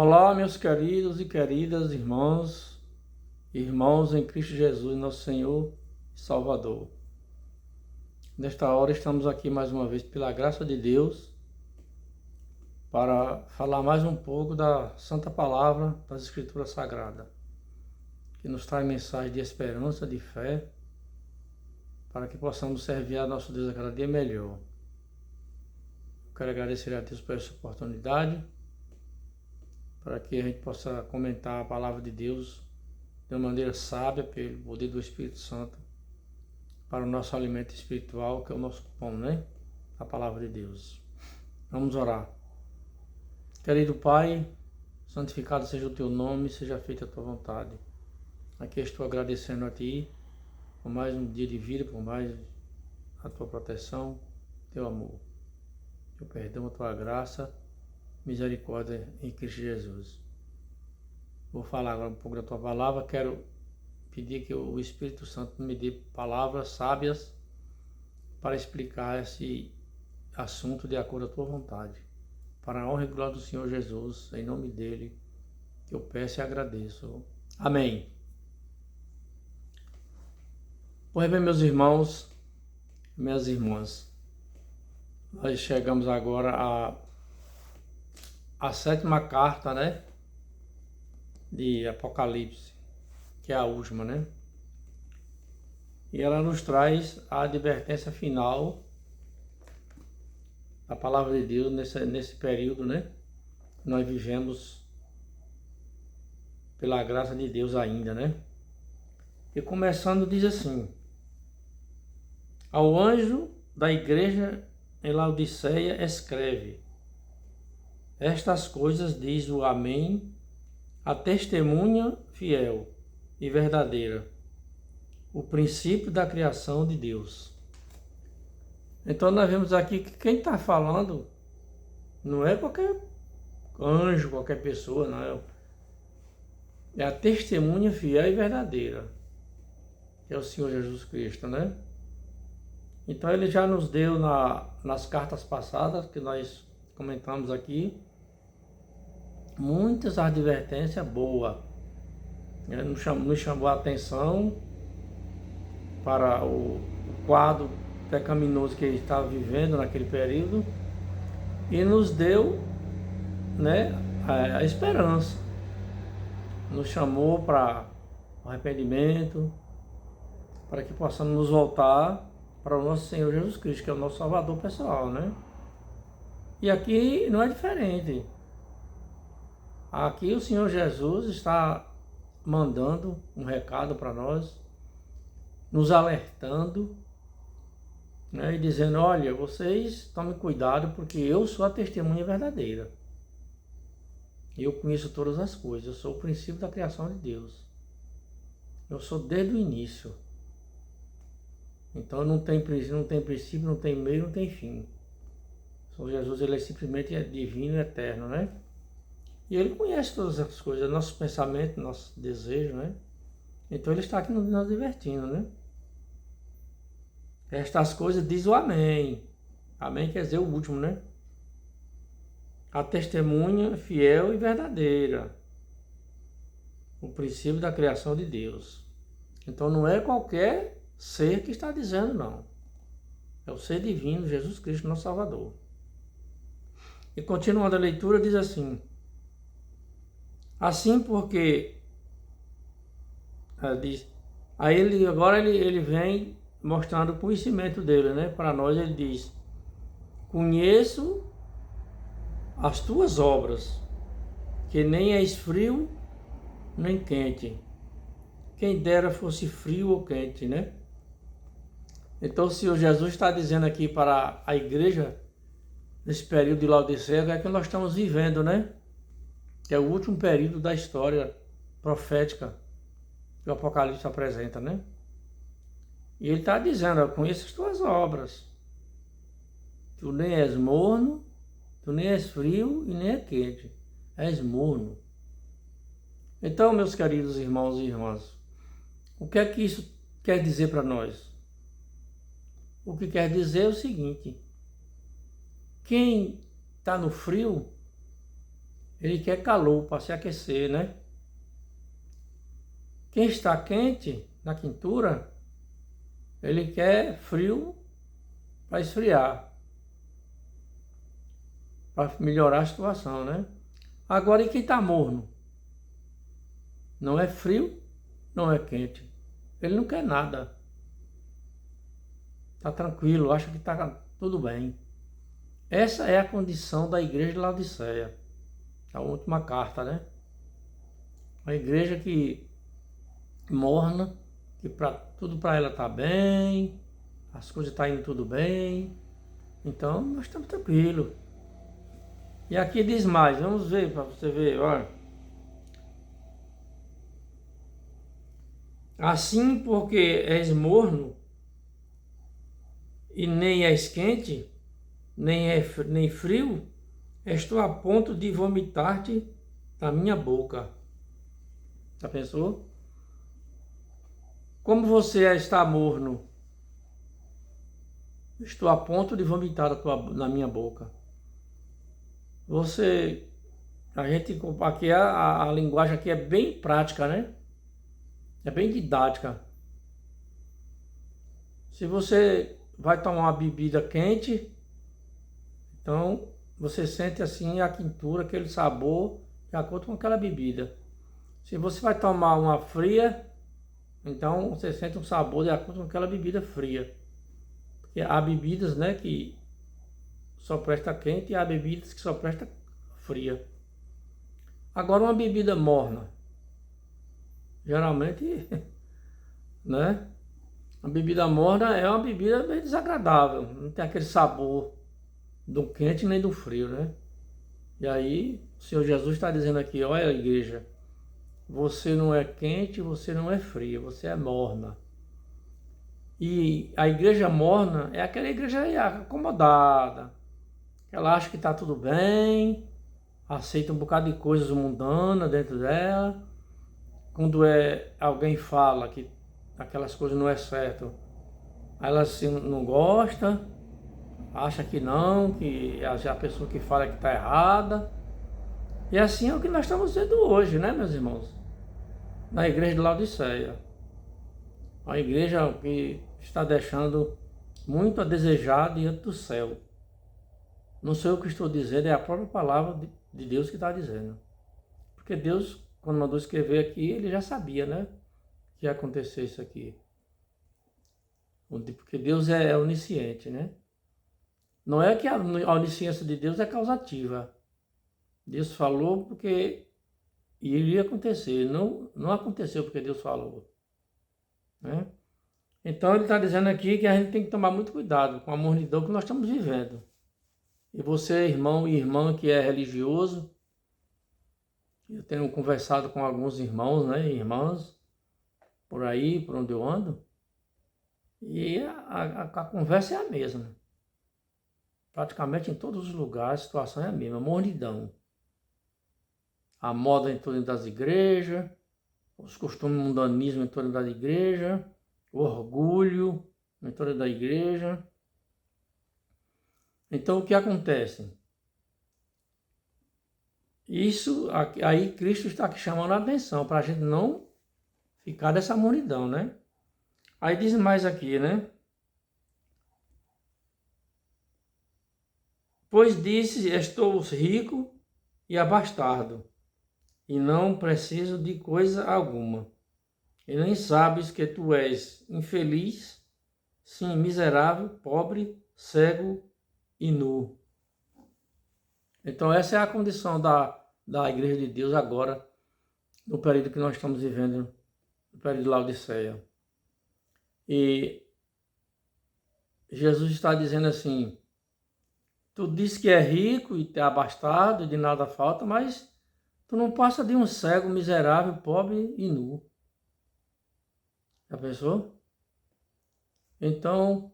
Olá, meus queridos e queridas irmãos em Cristo Jesus, nosso Senhor e Salvador. Nesta hora estamos aqui mais uma vez pela graça de Deus para falar mais um pouco da Santa Palavra das Escrituras Sagradas, que nos traz mensagem de esperança, de fé, para que possamos servir a nosso Deus a cada dia melhor. Quero agradecer a Deus por essa oportunidade, para que a gente possa comentar a palavra de Deus de uma maneira sábia, pelo poder do Espírito Santo, para o nosso alimento espiritual, que é o nosso pão, né? A palavra de Deus. Vamos orar. Querido Pai, santificado seja o Teu nome, seja feita a Tua vontade. Aqui estou agradecendo a Ti por mais um dia de vida, por mais a Tua proteção, Teu amor, Teu perdão, a Tua graça, misericórdia em Cristo Jesus. Vou falar agora um pouco da Tua palavra. Quero pedir que o Espírito Santo me dê palavras sábias para explicar esse assunto de acordo com a Tua vontade. Para a honra e glória do Senhor Jesus, em nome dEle, que eu peço e agradeço. Amém. Pois bem, meus irmãos, minhas irmãs, nós chegamos agora à sétima carta, né, de Apocalipse, que é a última, né? E ela nos traz a advertência final da palavra de Deus nesse período, né? Nós vivemos pela graça de Deus ainda, né? E começando diz assim: ao anjo da igreja em Laodiceia escreve: estas coisas diz o Amém, a testemunha fiel e verdadeira, o princípio da criação de Deus. Então nós vemos aqui que quem está falando não é qualquer anjo, qualquer pessoa, não. É a testemunha fiel e verdadeira, que é o Senhor Jesus Cristo, né? Então ele já nos deu nas cartas passadas, que nós comentamos aqui, muitas advertências boas. Ele nos chamou a atenção para o quadro pecaminoso que ele estava vivendo naquele período e nos deu, né, a esperança. Nos chamou para o arrependimento, para que possamos nos voltar para o nosso Senhor Jesus Cristo, que é o nosso Salvador pessoal, né? E aqui não é diferente. Aqui o Senhor Jesus está mandando um recado para nós, nos alertando, né, e dizendo: olha, vocês tomem cuidado, porque eu sou a testemunha verdadeira. Eu conheço todas as coisas, eu sou o princípio da criação de Deus. Eu sou desde o início. Então não tem princípio, não tem meio, não tem fim. O Senhor Jesus, ele é simplesmente divino e eterno, né? E ele conhece todas as coisas, nossos pensamentos, nossos desejos, né? Então ele está aqui nos divertindo, né? Estas coisas diz o Amém. Amém quer dizer o último, né? A testemunha fiel e verdadeira. O princípio da criação de Deus. Então não é qualquer ser que está dizendo, não. É o ser divino, Jesus Cristo, nosso Salvador. E continuando a leitura, diz assim: assim porque agora ele vem mostrando o conhecimento dele, né? Para nós ele diz: conheço as tuas obras, que nem és frio nem quente. Quem dera fosse frio ou quente, né? Então o Senhor Jesus está dizendo aqui para a igreja, nesse período de Laodiceia, é que nós estamos vivendo, né? Que é o último período da história profética que o Apocalipse apresenta, né? E ele está dizendo: eu conheço as tuas obras. Tu nem és morno, tu nem és frio e nem é quente. És morno. Então, meus queridos irmãos e irmãs, o que é que isso quer dizer para nós? O que quer dizer é o seguinte: quem está no frio ele quer calor para se aquecer, né? Quem está quente na quintura, ele quer frio para esfriar, para melhorar a situação, né? Agora, e quem está morno? Não é frio, não é quente. Ele não quer nada. Está tranquilo, acha que está tudo bem. Essa é a condição da igreja de Laodiceia. A última carta, né? Uma igreja que morna, que tudo para ela está bem, as coisas estão indo tudo bem. Então, nós estamos tranquilos. E aqui diz mais, vamos ver, para você ver, olha. Assim, porque és morno, e nem és quente, nem frio, estou a ponto de vomitar-te da minha boca. Já pensou? Como você está morno, estou a ponto de vomitar na minha boca. Aqui a linguagem aqui é bem prática, né? É bem didática. Se você vai tomar uma bebida quente, então você sente assim a quintura, aquele sabor de acordo com aquela bebida. Se você vai tomar uma fria, então você sente um sabor de acordo com aquela bebida fria. Porque há bebidas, né, que só presta quente e há bebidas que só presta fria. Agora uma bebida morna, geralmente, né? A bebida morna é uma bebida bem desagradável, não tem aquele sabor do quente nem do frio, né? E aí o Senhor Jesus está dizendo aqui, olha igreja, você não é quente, você não é fria, você é morna. E a igreja morna é aquela igreja acomodada, ela acha que está tudo bem, aceita um bocado de coisas mundanas dentro dela. Quando alguém fala que aquelas coisas não é certo, ela assim, não gosta, acha que não, que a pessoa que fala que está errada. E assim é o que nós estamos vendo hoje, né, meus irmãos? Na igreja de Laodiceia. Uma igreja que está deixando muito a desejar diante do céu. Não sou eu que estou dizendo, é a própria palavra de Deus que está dizendo. Porque Deus, quando mandou escrever aqui, ele já sabia, né? Que ia acontecer isso aqui. Porque Deus é onisciente, né? Não é que a onisciência de Deus é causativa. Deus falou porque iria acontecer. Não aconteceu porque Deus falou. Né? Então ele está dizendo aqui que a gente tem que tomar muito cuidado com a mornidão que nós estamos vivendo. E você, irmão e irmã que é religioso, eu tenho conversado com alguns irmãos, né, irmãs, por aí, por onde eu ando, e a conversa é a mesma. Praticamente em todos os lugares a situação é a mesma, mornidão. A moda em torno das igrejas, os costumes mundanismo em torno da igreja, o orgulho em torno da igreja. Então o que acontece? Isso, aí Cristo está aqui chamando a atenção, para a gente não ficar dessa mornidão, né? Aí diz mais aqui, né? Pois disse, estou rico e abastado, e não preciso de coisa alguma. E nem sabes que tu és infeliz, sim, miserável, pobre, cego e nu. Então essa é a condição da igreja de Deus agora, no período que nós estamos vivendo, no período de Laodiceia. E Jesus está dizendo assim, tu diz que é rico e é abastado, de nada falta, mas tu não passa de um cego, miserável, pobre e nu. Já pensou? Então,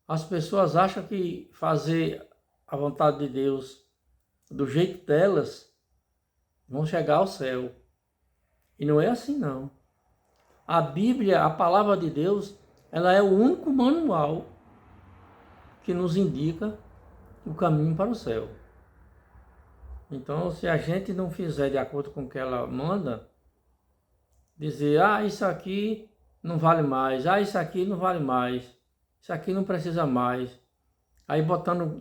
as pessoas acham que fazer a vontade de Deus do jeito delas vão chegar ao céu. E não é assim, não. A Bíblia, a palavra de Deus, ela é o único manual que nos indica o caminho para o céu. Então, se a gente não fizer de acordo com o que ela manda, dizer, isso aqui não vale mais, isso aqui não vale mais, isso aqui não precisa mais. Aí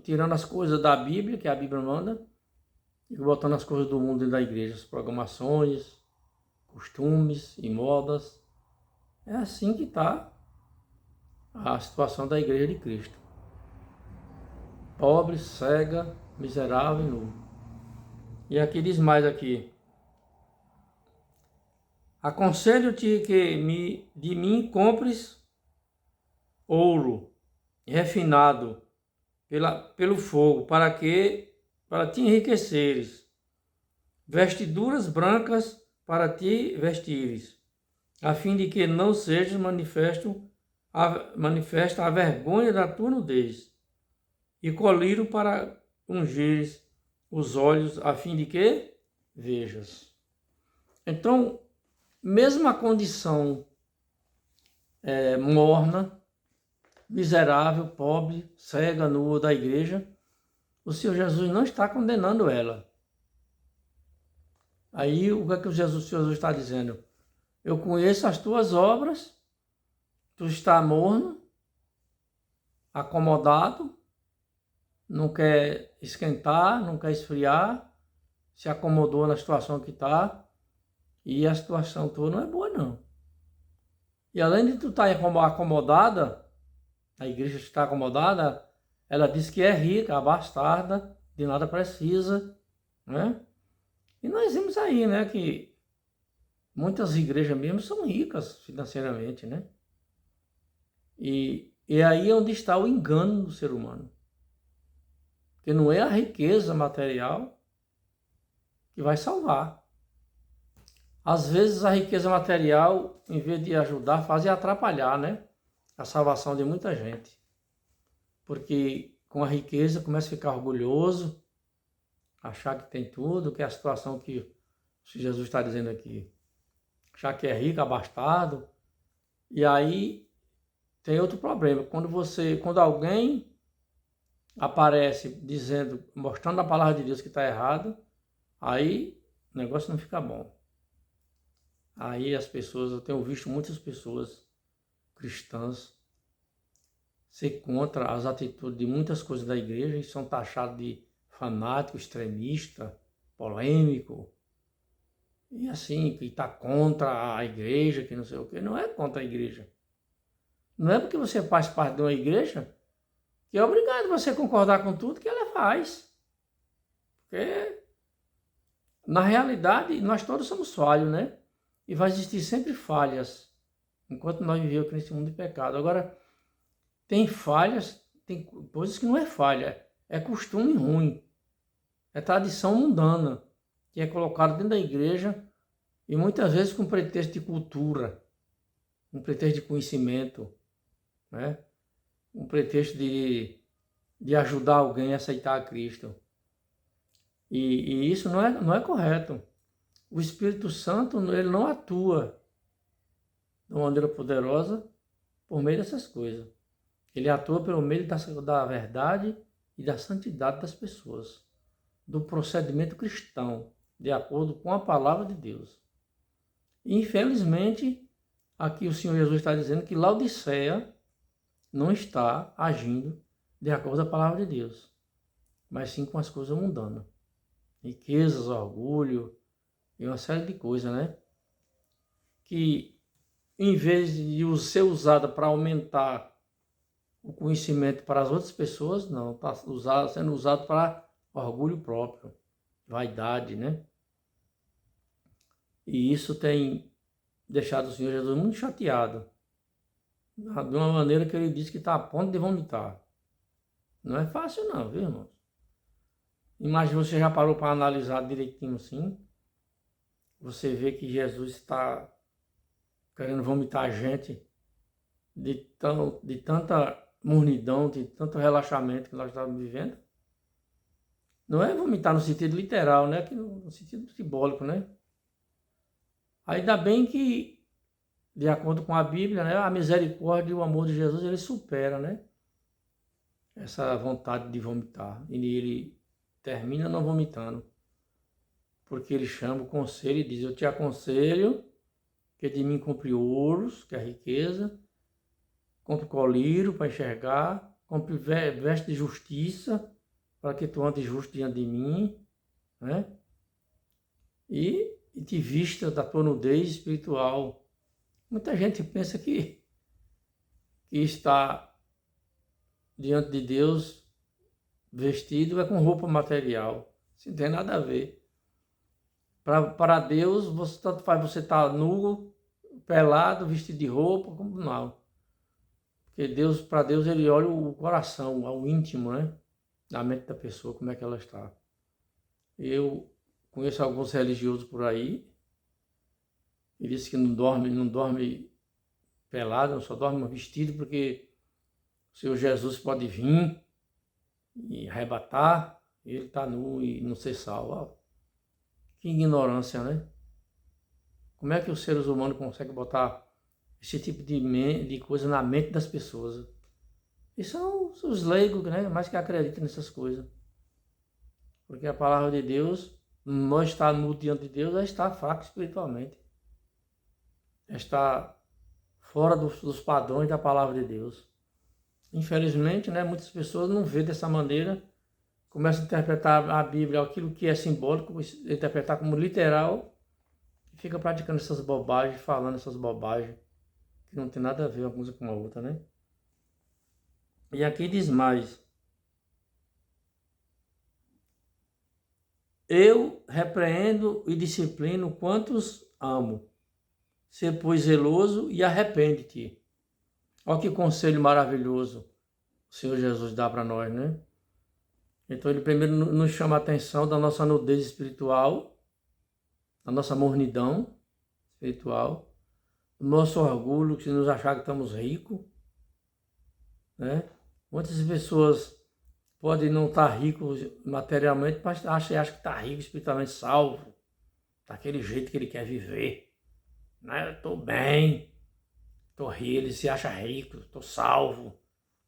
tirando as coisas da Bíblia, que a Bíblia manda, e botando as coisas do mundo dentro da igreja, as programações, costumes e modas. É assim que está a situação da igreja de Cristo. Pobre, cega, miserável e nu. E aqui diz mais aqui. Aconselho-te que de mim compres ouro refinado pelo fogo, para te enriqueceres, vestiduras brancas para te vestires, a fim de que não sejas manifesta a vergonha da tua nudez, e colírio para ungires os olhos, a fim de que vejas. Então, mesmo a condição morna, miserável, pobre, cega, nua da igreja, o Senhor Jesus não está condenando ela. Aí o que é que o Senhor Jesus está dizendo? Eu conheço as tuas obras, tu está morno, acomodado, não quer esquentar, não quer esfriar, se acomodou na situação que está, e a situação tua não é boa não. E além de tu estar acomodada, a igreja está acomodada, ela diz que é rica, abastada, de nada precisa, né? E nós vimos aí, né, que muitas igrejas mesmo são ricas financeiramente, né? E aí é onde está o engano do ser humano. Porque não é a riqueza material que vai salvar. Às vezes a riqueza material, em vez de ajudar, faz atrapalhar, né? A salvação de muita gente. Porque com a riqueza começa a ficar orgulhoso, achar que tem tudo, que é a situação que Jesus está dizendo aqui. Achar que é rico, abastado. E aí tem outro problema. Quando alguém aparece dizendo, mostrando a palavra de Deus que está errado, aí o negócio não fica bom. Aí eu tenho visto muitas pessoas cristãs ser contra as atitudes de muitas coisas da igreja e são taxados de fanático, extremista, polêmico, e assim, que está contra a igreja, que não sei o quê. Não é contra a igreja. Não é porque você faz parte de uma igreja que é obrigado você concordar com tudo que ela faz. Porque, na realidade, nós todos somos falhos, né? E vai existir sempre falhas, enquanto nós vivemos aqui nesse mundo de pecado. Agora, tem falhas, tem coisas que não é falha, é costume ruim, é tradição mundana, que é colocado dentro da igreja e muitas vezes com pretexto de cultura, um pretexto de conhecimento, né? Um pretexto de ajudar alguém a aceitar a Cristo. E isso não é correto. O Espírito Santo, ele não atua de uma maneira poderosa por meio dessas coisas. Ele atua pelo meio da verdade e da santidade das pessoas, do procedimento cristão, de acordo com a palavra de Deus. Infelizmente, aqui o Senhor Jesus está dizendo que Laodiceia não está agindo de acordo com a palavra de Deus, mas sim com as coisas mundanas. Riquezas, orgulho e uma série de coisas, né? Que em vez de ser usada para aumentar o conhecimento para as outras pessoas, não, está sendo usado para orgulho próprio, vaidade, né? E isso tem deixado o Senhor Jesus muito chateado, de uma maneira que ele disse que está a ponto de vomitar. Não é fácil não, viu, irmãos? Imagina, você já parou para analisar direitinho assim, você vê que Jesus está querendo vomitar a gente de tanta mornidão, de tanto relaxamento que nós estamos vivendo. Não é vomitar no sentido literal, né? Que no sentido simbólico, né? Ainda bem que, de acordo com a Bíblia, né, a misericórdia e o amor de Jesus, ele supera, né, essa vontade de vomitar. E ele termina não vomitando. porque ele chama o conselho e diz: eu te aconselho que de mim compre ouros, que é a riqueza, compre colírio para enxergar, compre veste de justiça, para que tu andes justo diante de mim, né? E te vista da tua nudez espiritual. Muita gente pensa que está diante de Deus vestido é com roupa material. Isso não tem nada a ver. Para Deus, você tanto faz você estar nu, pelado, vestido de roupa, como não. Porque Deus, para Deus, ele olha o coração, o íntimo, né? Da mente da pessoa, como é que ela está. Eu conheço alguns religiosos por aí, e disse que não dorme pelado, só dorme vestido, porque o Senhor Jesus pode vir e arrebatar, e ele está nu e não ser salvo. Que ignorância, né? Como é que os seres humanos conseguem botar esse tipo de coisa na mente das pessoas? E são os leigos, né? Mais que acreditam nessas coisas. Porque a palavra de Deus, nós estar nu diante de Deus, é estar fraco espiritualmente. É estar fora dos padrões da palavra de Deus. Infelizmente, né, muitas pessoas não vêem dessa maneira, começam a interpretar a Bíblia, aquilo que é simbólico, interpretar como literal, e fica praticando essas bobagens, falando essas bobagens, que não tem nada a ver uma coisa com a outra, né? E aqui diz mais: eu repreendo e disciplino quantos amo. Sê, pois, zeloso e arrepende-te. Olha que conselho maravilhoso o Senhor Jesus dá para nós, né? Então ele primeiro nos chama a atenção da nossa nudez espiritual, da nossa mornidão espiritual, do nosso orgulho, que nos achar que estamos ricos, né? Muitas pessoas podem não estar ricos materialmente, mas acham que está rico espiritualmente, salvo, daquele jeito que ele quer viver. Né? Eu estou bem, estou rico, ele se acha rico, estou salvo.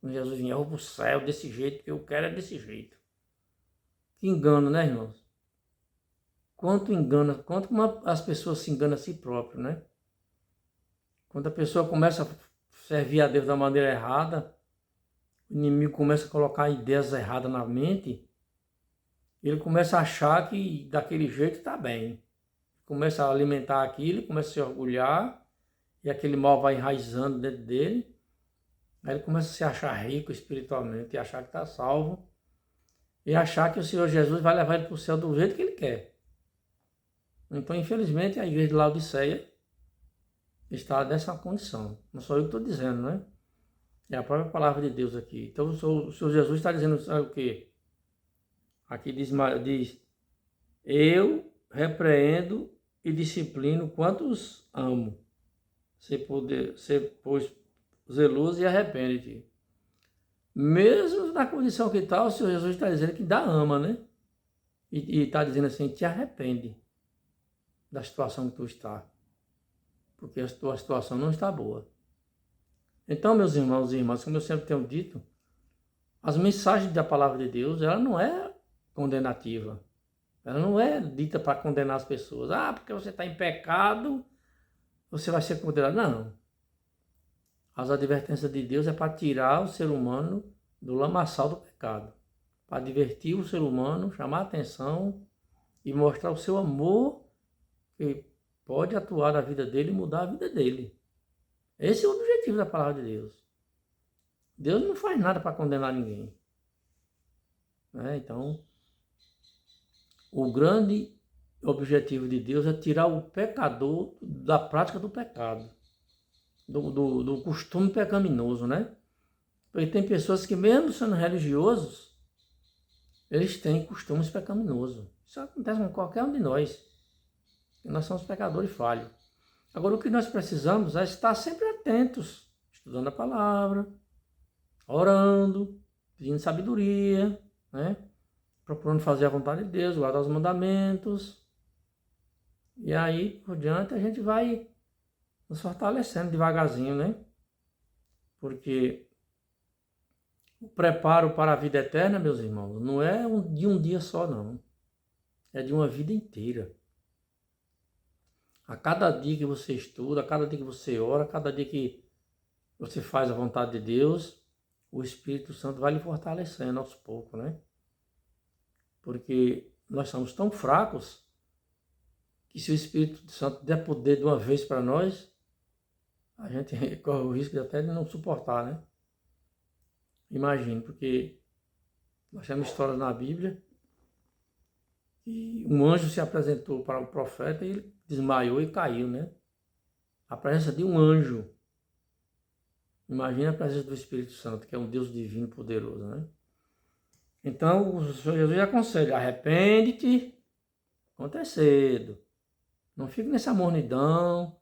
Quando Jesus vier, eu vou para o céu desse jeito, que eu quero é desse jeito. Que engano, né, irmãos? Quanto as pessoas se enganam a si próprias, né? Quando a pessoa começa a servir a Deus da maneira errada, o inimigo começa a colocar ideias erradas na mente, ele começa a achar que daquele jeito está bem. Começa a alimentar aquilo, começa a se orgulhar, e aquele mal vai enraizando dentro dele. Aí ele começa a se achar rico espiritualmente, e achar que está salvo, e achar que o Senhor Jesus vai levar ele para o céu do jeito que ele quer. Então, infelizmente, a igreja de Laodiceia está nessa condição. Não sou eu que estou dizendo, né? É a própria palavra de Deus aqui. Então, o Senhor Jesus está dizendo, sabe o quê? Aqui diz, eu repreendo e disciplino quantos amo. Ser, pois, zeloso e arrepende-te. Mesmo na condição que está, o Senhor Jesus está dizendo que dá ama, né? E está dizendo assim, te arrepende da situação que tu está. Porque a tua situação não está boa. Então, meus irmãos e irmãs, como eu sempre tenho dito, as mensagens da palavra de Deus, ela não é condenativa. Ela não é dita para condenar as pessoas. Ah, porque você está em pecado, você vai ser condenado. Não. As advertências de Deus é para tirar o ser humano do lamaçal do pecado. Para divertir o ser humano, chamar a atenção e mostrar o seu amor que pode atuar na vida dele e mudar a vida dele. Esse é o objetivo da palavra de Deus. Deus não faz nada para condenar ninguém. Né? Então, o grande objetivo de Deus é tirar o pecador da prática do pecado, do costume pecaminoso, né? Porque tem pessoas que, mesmo sendo religiosos, eles têm costumes pecaminosos. Isso acontece com qualquer um de nós. Nós somos pecadores falhos. Agora, o que nós precisamos é estar sempre atentos, estudando a palavra, orando, pedindo sabedoria, né? Procurando fazer a vontade de Deus, guardar os mandamentos. E aí, por diante, a gente vai nos fortalecendo devagarzinho, né? Porque o preparo para a vida eterna, meus irmãos, não é de um dia só, não. É de uma vida inteira. A cada dia que você estuda, a cada dia que você ora, a cada dia que você faz a vontade de Deus, o Espírito Santo vai lhe fortalecendo aos poucos, né? Porque nós somos tão fracos que se o Espírito Santo der poder de uma vez para nós, a gente corre o risco de até não suportar, né? Imagine, porque nós temos histórias na Bíblia que um anjo se apresentou para o profeta e ele desmaiou e caiu, né? A presença de um anjo. Imagina a presença do Espírito Santo, que é um Deus divino poderoso, né? Então, o Senhor Jesus aconselha, arrepende-te quanto é cedo. Não fique nessa mornidão,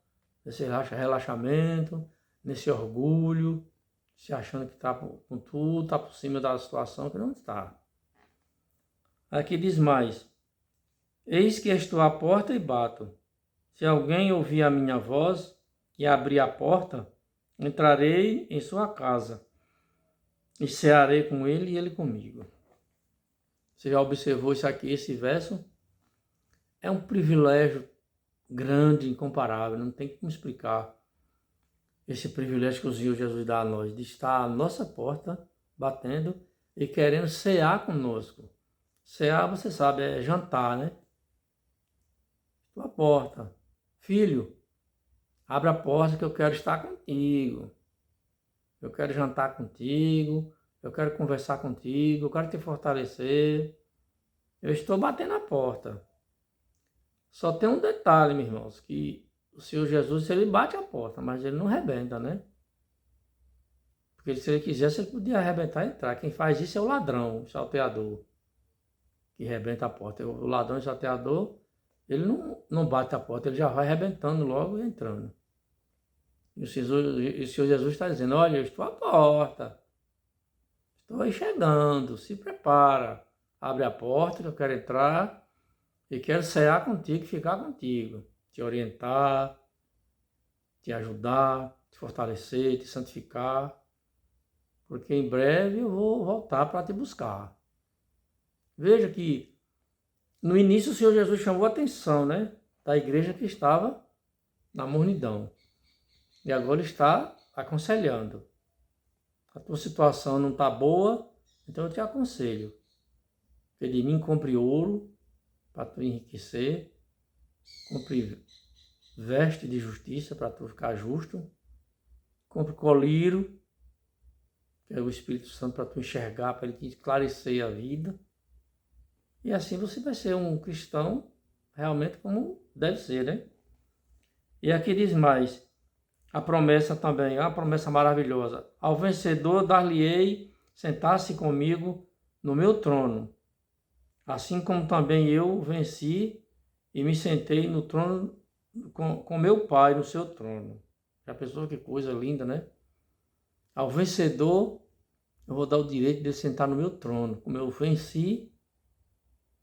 nesse relaxamento, nesse orgulho, se achando que está com tudo, está por cima da situação, que não está. Aqui diz mais, eis que estou à porta e bato. Se alguém ouvir a minha voz e abrir a porta, entrarei em sua casa e cearei com ele e ele comigo. Você já observou isso aqui, esse verso? É um privilégio grande, incomparável, não tem como explicar esse privilégio que o Senhor Jesus dá a nós, de estar à nossa porta, batendo e querendo cear conosco. Cear, você sabe, é jantar, né? Tua porta. Filho, abre a porta que eu quero estar contigo. Eu quero jantar contigo, eu quero conversar contigo, eu quero te fortalecer. Eu estou batendo a porta. Só tem um detalhe, meus irmãos, que o Senhor Jesus, ele bate a porta, mas ele não arrebenta, né? Porque se ele quisesse, ele podia arrebentar e entrar. Quem faz isso é o ladrão, o salteador, que arrebenta a porta. O ladrão e o salteador, ele não bate a porta, ele já vai arrebentando logo e entrando. E o Senhor Jesus está dizendo, olha, eu estou à porta, estou aí chegando, se prepara, abre a porta que eu quero entrar e quero cear contigo, ficar contigo, te orientar, te ajudar, te fortalecer, te santificar, porque em breve eu vou voltar para te buscar. Veja que no início o Senhor Jesus chamou a atenção, né, da igreja que estava na mornidão. E agora ele está aconselhando. A tua situação não está boa, então eu te aconselho. Que de mim compre ouro para tu enriquecer, compre veste de justiça para tu ficar justo, compre colírio, que é o Espírito Santo para tu enxergar, para ele te esclarecer a vida. E assim você vai ser um cristão realmente como deve ser, né? E aqui diz mais, a promessa também, a promessa maravilhosa. Ao vencedor dar-lhe-ei sentar-se comigo no meu trono, assim como também eu venci e me sentei no trono com meu Pai no seu trono. Já pensou que coisa linda, né? Ao vencedor, eu vou dar o direito de sentar no meu trono, como eu venci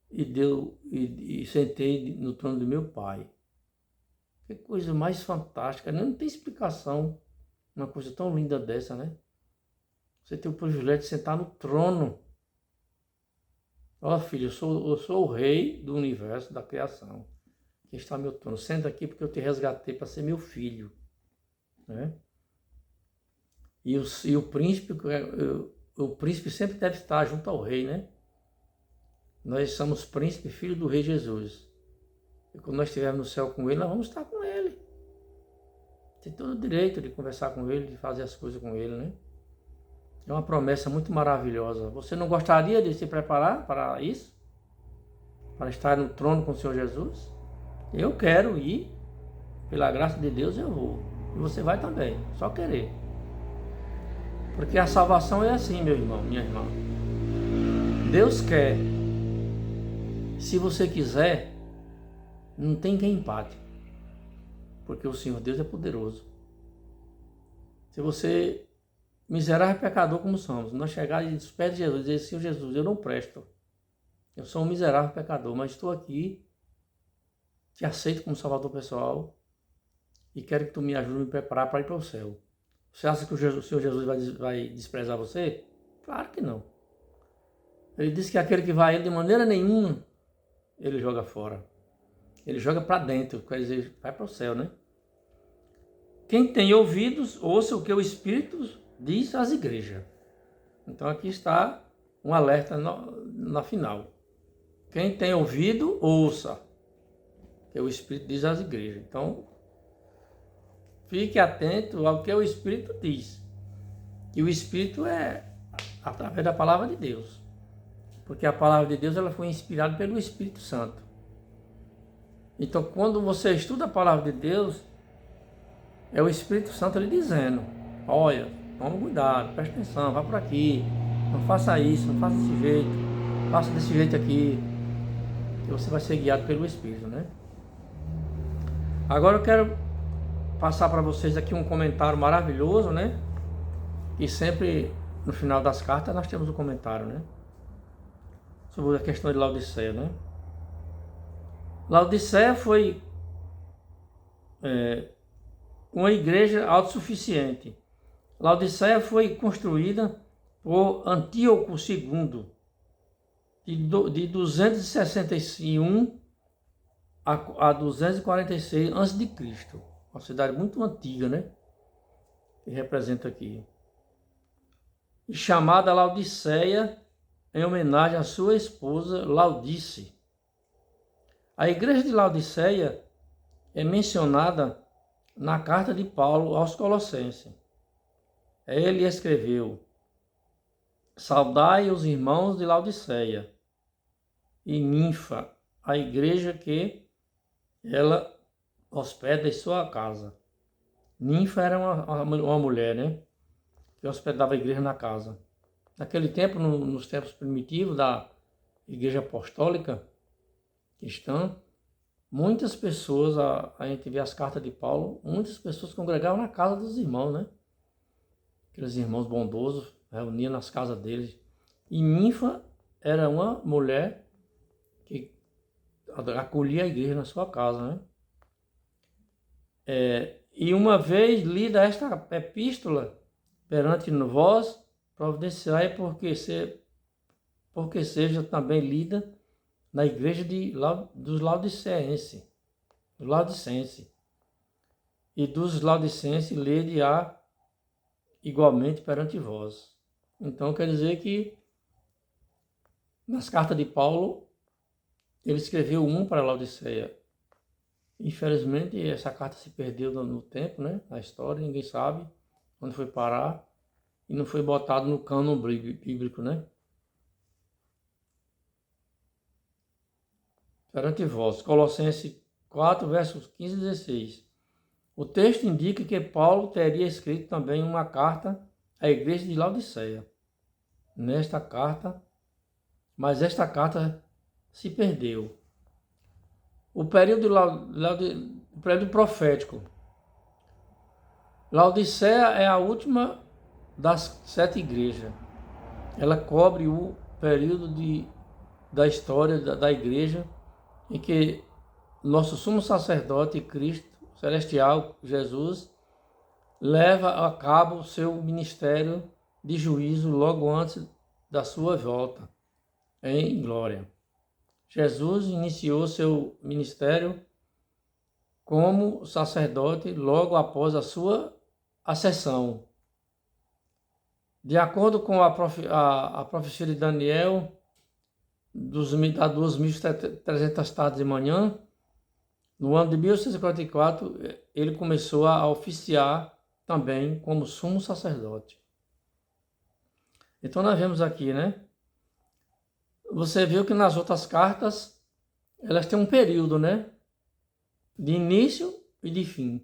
e sentei no trono do meu Pai. Que coisa mais fantástica, não tem explicação uma coisa tão linda dessa, né? Você tem o privilégio de sentar no trono. Ó filho, eu sou o rei do universo, da criação. Aqui está meu trono. Senta aqui porque eu te resgatei para ser meu filho, né? E o príncipe, o príncipe sempre deve estar junto ao rei, né? Nós somos príncipe, filho do rei Jesus. E quando nós estivermos no céu com ele, nós vamos estar com ele. Tem todo o direito de conversar com ele, de fazer as coisas com ele, né? É uma promessa muito maravilhosa. Você não gostaria de se preparar para isso? Para estar no trono com o Senhor Jesus? Eu quero ir. Pela graça de Deus eu vou. E você vai também. Só querer. Porque a salvação é assim, meu irmão, minha irmã. Deus quer. Se você quiser, não tem quem empate. Porque o Senhor Deus é poderoso. Se você, miserável pecador como somos, nós chegar aos pés de Jesus e dizer, Senhor Jesus, eu não presto. Eu sou um miserável pecador, mas estou aqui, te aceito como salvador pessoal e quero que tu me ajude a me preparar para ir para o céu. Você acha que o Senhor Jesus vai desprezar você? Claro que não. Ele disse que aquele que vai a ele de maneira nenhuma, ele joga fora. Ele joga para dentro, quer dizer, vai para o céu, né? Quem tem ouvidos, ouça o que o Espírito diz às igrejas. Então aqui está um alerta na final. Quem tem ouvido, ouça o que o Espírito diz às igrejas. Então, fique atento ao que o Espírito diz. E o Espírito é através da palavra de Deus. Porque a palavra de Deus ela foi inspirada pelo Espírito Santo. Então, quando você estuda a palavra de Deus, é o Espírito Santo lhe dizendo: olha, toma cuidado, presta atenção, vá por aqui, não faça isso, não faça desse jeito, faça desse jeito aqui. E você vai ser guiado pelo Espírito, né? Agora eu quero passar para vocês aqui um comentário maravilhoso, né? E sempre no final das cartas nós temos um comentário, né? Sobre a questão de Laodiceia, né? Laodiceia foi uma igreja autossuficiente. Laodiceia foi construída por Antíoco II, de 261 a 246 a.C. Uma cidade muito antiga, né? Que representa aqui. E chamada Laodiceia em homenagem à sua esposa Laodice. A igreja de Laodiceia é mencionada na carta de Paulo aos Colossenses. Ele escreveu: saudai os irmãos de Laodiceia e Ninfa, a igreja que ela hospeda em sua casa. Ninfa era uma mulher, né? Que hospedava a igreja na casa. Naquele tempo, nos tempos primitivos da igreja apostólica cristã, muitas pessoas, a gente vê as cartas de Paulo, muitas pessoas congregavam na casa dos irmãos, né? Aqueles irmãos bondosos, reuniam nas casas deles. E Ninfa era uma mulher que acolhia a igreja na sua casa, né? E uma vez lida esta epístola perante vós, providenciai porque seja também lida na igreja dos Laodicenses. E dos Laodicenses lede-a igualmente perante vós. Então quer dizer que nas cartas de Paulo, ele escreveu para Laodiceia. Infelizmente essa carta se perdeu no tempo, né? Na história, ninguém sabe onde foi parar. E não foi botado no cânon bíblico, né? Perante vós. Colossenses 4, versos 15 e 16. O texto indica que Paulo teria escrito também uma carta à igreja de Laodiceia. Mas esta carta se perdeu. O período profético. Laodiceia é a última das 7 igrejas. Ela cobre o período da história da igreja em que nosso sumo sacerdote Cristo celestial, Jesus, leva a cabo o seu ministério de juízo logo antes da sua volta em glória. Jesus iniciou seu ministério como sacerdote logo após a sua ascensão. De acordo com a profecia de Daniel, das 2.300 tardes de manhã, no ano de 1144, ele começou a oficiar também como sumo sacerdote. Então nós vemos aqui, né? Você viu que nas outras cartas, elas têm um período, né? De início e de fim.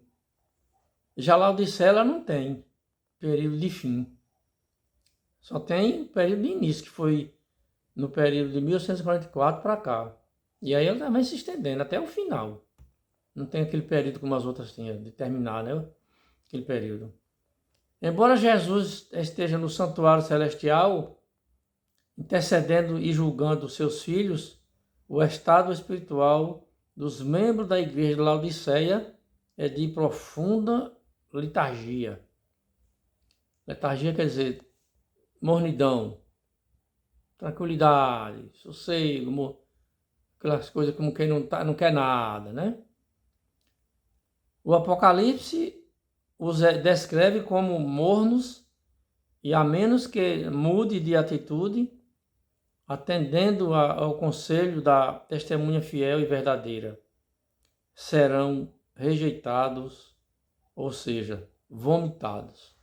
Já Laodiceia ela não tem período de fim. Só tem período de início, que foi no período de 1144 para cá. E aí ela vai se estendendo até o final. Não tem aquele período como as outras tinham, de terminar, né? Aquele período. Embora Jesus esteja no santuário celestial, intercedendo e julgando seus filhos, o estado espiritual dos membros da igreja de Laodiceia é de profunda letargia. Letargia quer dizer mornidão, tranquilidade, sossego, aquelas coisas como quem não quer nada, né? O Apocalipse os descreve como mornos e a menos que mude de atitude, atendendo ao conselho da testemunha fiel e verdadeira, serão rejeitados, ou seja, vomitados.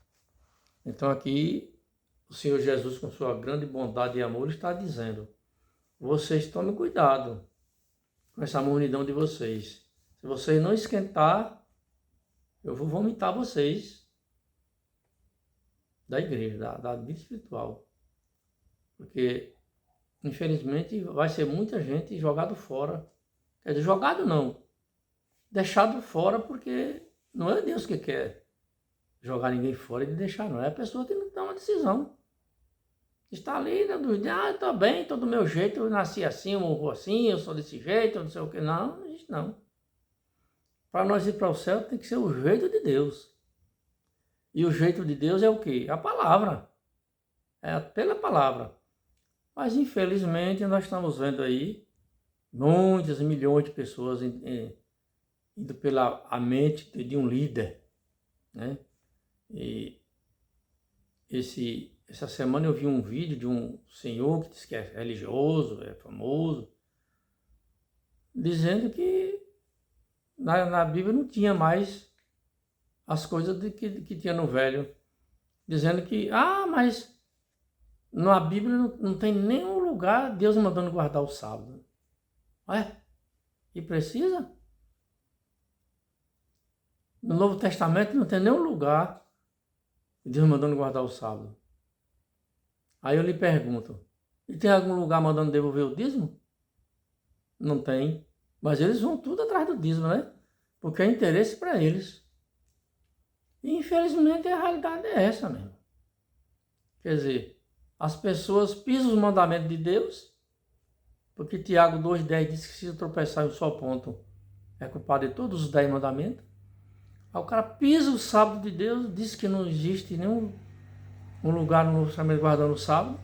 Então aqui o Senhor Jesus, com sua grande bondade e amor, está dizendo: vocês tomem cuidado com essa mornidão de vocês. Se vocês não esquentar, eu vou vomitar vocês da igreja, da vida espiritual. Porque, infelizmente, vai ser muita gente jogado fora. Quer dizer, jogado não, deixado fora, porque não é Deus que quer jogar ninguém fora e deixar, não. É a pessoa que não toma decisão. Está ali na dúvida, eu estou bem, estou do meu jeito, eu nasci assim, eu morro assim, eu sou desse jeito, eu não sei o que. Não, isso não. Para nós ir para o céu tem que ser o jeito de Deus. E o jeito de Deus é o quê? A palavra. É pela palavra. Mas infelizmente nós estamos vendo aí muitas milhões de pessoas indo pela a mente de um líder, né? E essa semana eu vi um vídeo de um senhor que diz que é religioso, é famoso, dizendo que na Bíblia não tinha mais as coisas que tinha no Velho. Dizendo que, mas na Bíblia não tem nenhum lugar Deus mandando guardar o sábado. E precisa? No Novo Testamento não tem nenhum lugar Deus mandando guardar o sábado. Aí eu lhe pergunto, e tem algum lugar mandando devolver o dízimo? Não tem. Mas eles vão tudo atrás do dízimo, né? Porque é interesse para eles. E infelizmente a realidade é essa mesmo. Quer dizer, as pessoas pisam os mandamentos de Deus, porque Tiago 2,10 diz que se tropeçar em um só ponto é culpado de todos os 10 mandamentos. Aí o cara pisa o sábado de Deus, diz que não existe nenhum lugar no Novo Testamento guardando o sábado,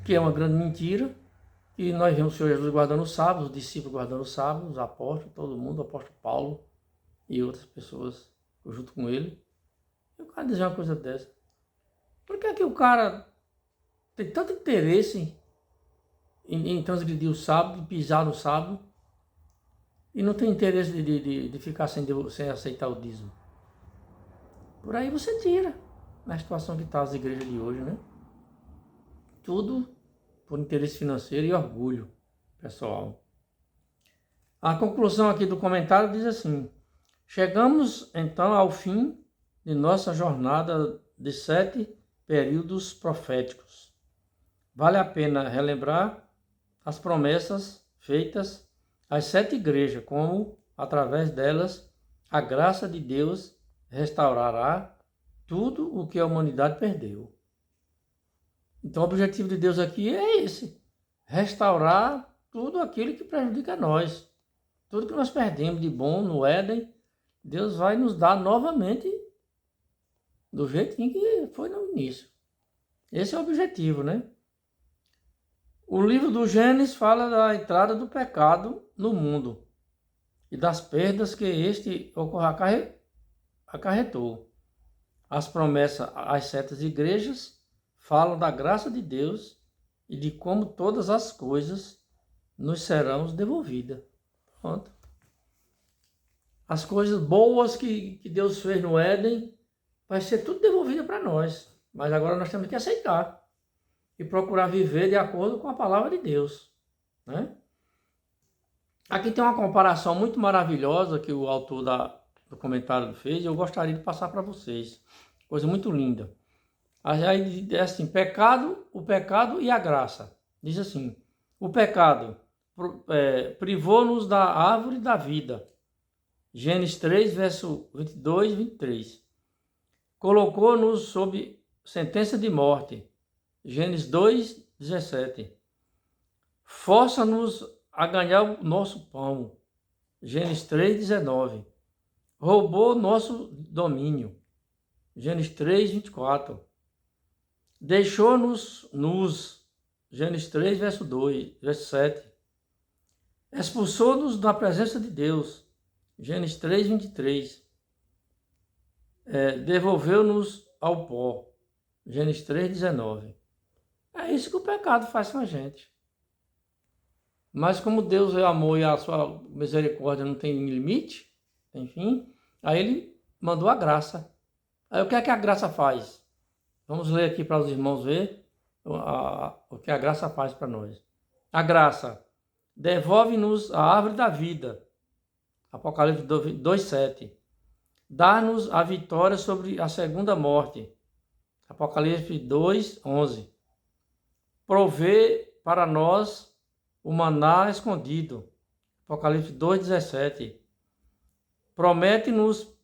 que é uma grande mentira. E nós vemos o Senhor Jesus guardando o sábado, os discípulos guardando o sábado, os apóstolos, todo mundo, o apóstolo Paulo e outras pessoas junto com ele. E o cara dizer uma coisa dessa. Por que o cara tem tanto interesse em transgredir o sábado, pisar no sábado, e não tem interesse de ficar sem aceitar o dízimo? Por aí você tira, na situação que está as igrejas de hoje, né? Tudo por interesse financeiro e orgulho pessoal. A conclusão aqui do comentário diz assim: chegamos então ao fim de nossa jornada de 7 períodos proféticos. Vale a pena relembrar as promessas feitas às 7 igrejas, como, através delas, a graça de Deus restaurará tudo o que a humanidade perdeu. Então o objetivo de Deus aqui é esse: restaurar tudo aquilo que prejudica nós. Tudo que nós perdemos de bom no Éden, Deus vai nos dar novamente do jeitinho que foi no início. Esse é o objetivo, né? O livro do Gênesis fala da entrada do pecado no mundo e das perdas que este acarretou. As promessas às 7 igrejas falam da graça de Deus e de como todas as coisas nos serão devolvidas. Pronto. As coisas boas que Deus fez no Éden vai ser tudo devolvido para nós. Mas agora nós temos que aceitar e procurar viver de acordo com a palavra de Deus, né? Aqui tem uma comparação muito maravilhosa que o autor do comentário fez e eu gostaria de passar para vocês. Coisa muito linda. Aí é assim: o pecado e a graça. Diz assim: o pecado privou-nos da árvore da vida. Gênesis 3, verso 22 e 23. Colocou-nos sob sentença de morte. Gênesis 2, 17. Força-nos a ganhar o nosso pão. Gênesis 3, 19. Roubou nosso domínio. Gênesis 3, 24. Deixou-nos nus. Gênesis 3, verso 2, verso 7. expulsou-nos da presença de Deus. Gênesis 3, 23. Devolveu-nos ao pó. Gênesis 3, 19. É isso que o pecado faz com a gente. Mas como Deus é amor e a sua misericórdia não tem limite, enfim, aí ele mandou a graça. Aí o que é que a graça faz? Vamos ler aqui para os irmãos ver o que a graça faz para nós. A graça devolve-nos a árvore da vida. Apocalipse 2:7. Dá-nos a vitória sobre a segunda morte. Apocalipse 2:11. Provê para nós o maná escondido. Apocalipse 2:17. Promete-nos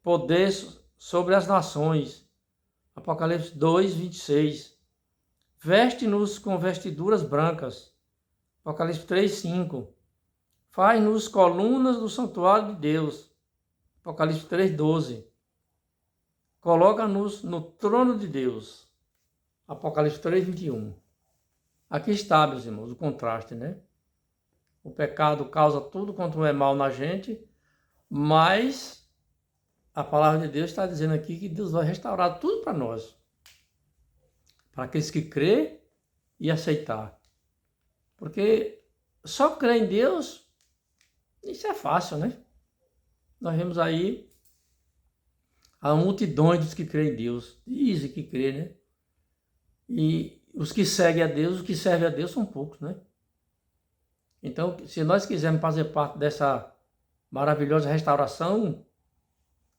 poder sobre as nações. Apocalipse 2:26. Veste-nos com vestiduras brancas. Apocalipse 3:5. Faz-nos colunas do santuário de Deus. Apocalipse 3:12. Coloca-nos no trono de Deus. Apocalipse 3:21. Aqui está, meus irmãos, o contraste, né? O pecado causa tudo quanto é mal na gente, mas a palavra de Deus está dizendo aqui que Deus vai restaurar tudo para nós. Para aqueles que crê e aceitar. Porque só crer em Deus, isso é fácil, né? Nós vemos aí a multidões dos que creem em Deus. Dizem que crê, né? E os que seguem a Deus, os que servem a Deus são poucos, né? Então, se nós quisermos fazer parte dessa maravilhosa restauração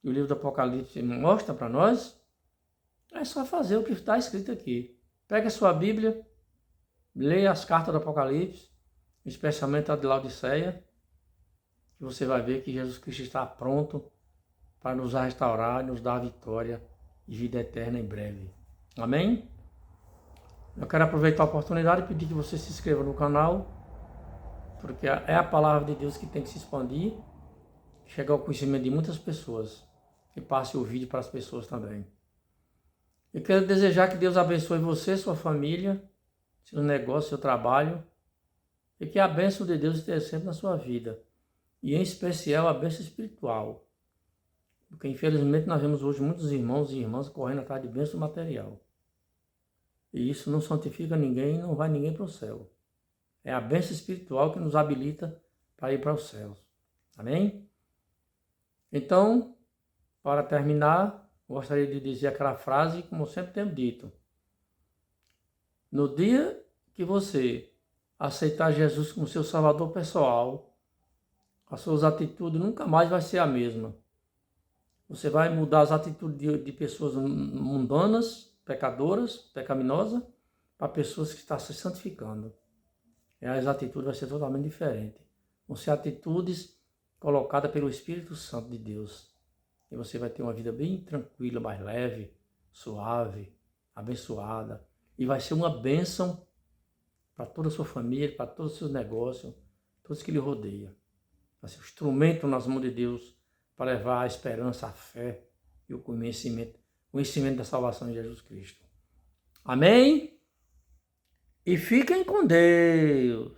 que o livro do Apocalipse mostra para nós, é só fazer o que está escrito aqui. Pega a sua Bíblia, leia as cartas do Apocalipse, especialmente a de Laodiceia, que você vai ver que Jesus Cristo está pronto para nos restaurar e nos dar a vitória e vida eterna em breve. Amém? Eu quero aproveitar a oportunidade e pedir que você se inscreva no canal, porque é a palavra de Deus que tem que se expandir, chegar ao conhecimento de muitas pessoas, e passe o vídeo para as pessoas também. Eu quero desejar que Deus abençoe você, sua família, seu negócio, seu trabalho, e que a bênção de Deus esteja sempre na sua vida, e em especial a bênção espiritual, porque infelizmente nós vemos hoje muitos irmãos e irmãs correndo atrás de bênção material. E isso não santifica ninguém, não vai ninguém para o céu. É a bênção espiritual que nos habilita para ir para os céus. Amém? Então, para terminar, gostaria de dizer aquela frase, como eu sempre tenho dito. No dia que você aceitar Jesus como seu salvador pessoal, as suas atitudes nunca mais vai ser a mesma. Você vai mudar as atitudes de pessoas mundanas, pecadoras, pecaminosas, para pessoas que estão se santificando. E as atitudes vão ser totalmente diferentes. Vão ser atitudes colocadas pelo Espírito Santo de Deus. E você vai ter uma vida bem tranquila, mais leve, suave, abençoada. E vai ser uma bênção para toda a sua família, para todos os seus negócios, todos que lhe rodeiam. Vai ser um instrumento nas mãos de Deus para levar a esperança, a fé e o conhecimento da salvação de Jesus Cristo. Amém? E fiquem com Deus.